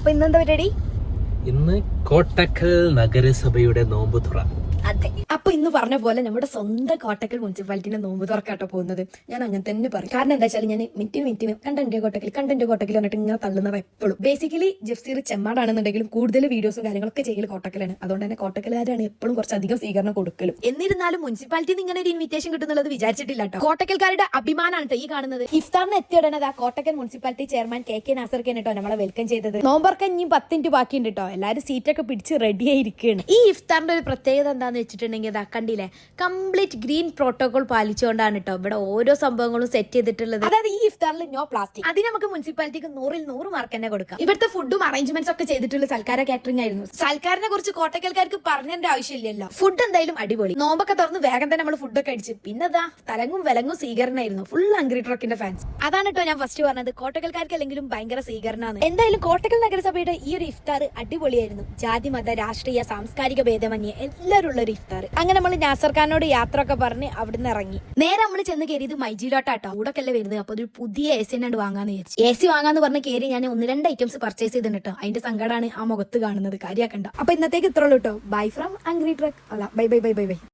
അപ്പൊ ഇന്നെന്താ പരിപാടി? ഇന്ന് കോട്ടക്കൽ നഗരസഭയുടെ നോമ്പുതുറ. അതെ, അപ്പൊ ഇന്ന് പറഞ്ഞ പോലെ നമ്മുടെ സ്വന്തം കോട്ടക്കൽ മുനിസിപ്പാലിറ്റിന്റെ നോമ്പ് തുറക്കാട്ടോ പോകുന്നത്. ഞാൻ അങ്ങനെ തന്നെ പറയും. കാരണം എന്താ വെച്ചാൽ ഞാൻ മിനിറ്റിന് കണ്ടന്റ് കോട്ടക്കൽ എന്നിട്ട് ഇങ്ങനെ തള്ളുന്നത് എപ്പോഴും. ബേസിക്കലി ജഫ്സീർ ചെമ്മാടാണെന്നുണ്ടെങ്കിലും കൂടുതൽ വീഡിയോസും കാര്യങ്ങളൊക്കെ ചെയ്യൽ കോട്ടക്കലാണ്. അതുകൊണ്ട് തന്നെ കോട്ടക്കലുകാരാണ് എപ്പോഴും കുറച്ചധികം സ്വീകരണം കൊടുക്കലും. എന്നിരുന്നാലും മുനിസിപ്പാലിറ്റിന്ന് ഇങ്ങനെ ഒരു ഇൻവിറ്റേഷൻ കിട്ടുന്നുള്ളത് വിചാരിച്ചിട്ടില്ല കേട്ടോ. കോട്ടക്കൽക്കാരുടെ അഭിമാനമാണ് ഈ കാണുന്നത്. ഇഫ്താറിന് എത്തിയുടനെ കോട്ടക്കൽ മുനിസിപ്പാലിറ്റി ചെയർമാൻ കെ നാസർക്കൻ കേട്ടോ നമ്മളെ വെൽക്കം ചെയ്തത്. നോമ്പർക്കാൻ ഇനി 10 മിനിറ്റ് ബാക്കിയുണ്ട് കേട്ടോ. എല്ലാവരും സീറ്റൊക്കെ പിടിച്ച് റെഡി ആയിരിക്കുകയാണ്. ഈ ഇഫ്താറിന്റെ ഒരു പ്രത്യേകത എന്താന്ന് വെച്ചിട്ടുണ്ടെങ്കിൽ ഇതാ കണ്ടില്ലേ, കംപ്ലീറ്റ് ഗ്രീൻ പ്രോട്ടോകോൾ പാലിച്ചുകൊണ്ടാണ് കേട്ടോ ഇവിടെ ഓരോ സംഭവങ്ങളും സെറ്റ് ചെയ്തിട്ടുള്ളത്. അതായത് ഈ ഇഫ്താറിൽ നോ പ്ലാസ്റ്റിക്. അതിന് നമുക്ക് മുനിസിപ്പാലിറ്റിക്ക് 100-ൽ 100 മാർക്ക് തന്നെ കൊടുക്കാം. ഇവിടുത്തെ ഫുഡും അറേഞ്ച്മെന്റ്സ് ഒക്കെ ചെയ്തിട്ടുള്ള സൽക്കാര കാറ്ററിംഗ് ആയിരുന്നു. സൽക്കാരിനെ കുറിച്ച് കോട്ടക്കൽക്കാർക്ക് പറഞ്ഞതിന്റെ ആവശ്യമില്ലല്ലോ. ഫുഡ് എന്തായാലും അടിപൊളി. നോമ്പൊക്കെ തുറന്ന് വേഗം തന്നെ നമ്മൾ ഫുഡൊക്കെ അടിച്ച് പിന്നെതാ തലങ്ങും വിലങ്ങും സ്വീകരണമായിരുന്നു. Full അംഗ്രി ട്രക്കിന്റെ fans. അതാണ് കേട്ടോ ഞാൻ ഫസ്റ്റ് പറഞ്ഞത്, കോട്ടക്കൽക്കാർക്ക് അല്ലെങ്കിലും ഭയങ്കര സ്വീകരണമാണ്. എന്തായാലും കോട്ടക്കൽ നഗരസഭയുടെ ഈ ഒരു ഇഫ്താർ അടിപൊളിയായിരുന്നു. ജാതി മത രാഷ്ട്രീയ സാംസ്കാരിക ഭേദമന്യേ എല്ലാവരും ഉള്ള ഒരു ഇഫ്താർ. അങ്ങനെ നമ്മൾ നാസർ ഖാനോട് യാത്ര ഒക്കെ പറഞ്ഞ് അവിടുന്ന് ഇറങ്ങി. നേരെ നമ്മൾ ചെന്ന് കയറിയത് മൈജിയിലോട്ടാട്ടോ. കൂടൊക്കെ വരുന്നത്. അപ്പൊ ഒരു പുതിയ AC തന്നെ വാങ്ങാന്ന് വിചാരിച്ചു. AC വാങ്ങാന്ന് പറഞ്ഞ് കയറി ഞാൻ 1-2 ഐറ്റംസ് പർച്ചേസ് ചെയ്തിട്ടുണ്ട് കേട്ടോ. അതിന്റെ സങ്കടമാണ് ആ മുഖത്ത് കാണുന്നത്. കാര്യാക്കണ്ട. അപ്പൊ ഇന്നത്തേക്ക് ഇത്രയുള്ളൂ കേട്ടോ. Bye from അംഗ്രി truck. അല്ല, ബൈ.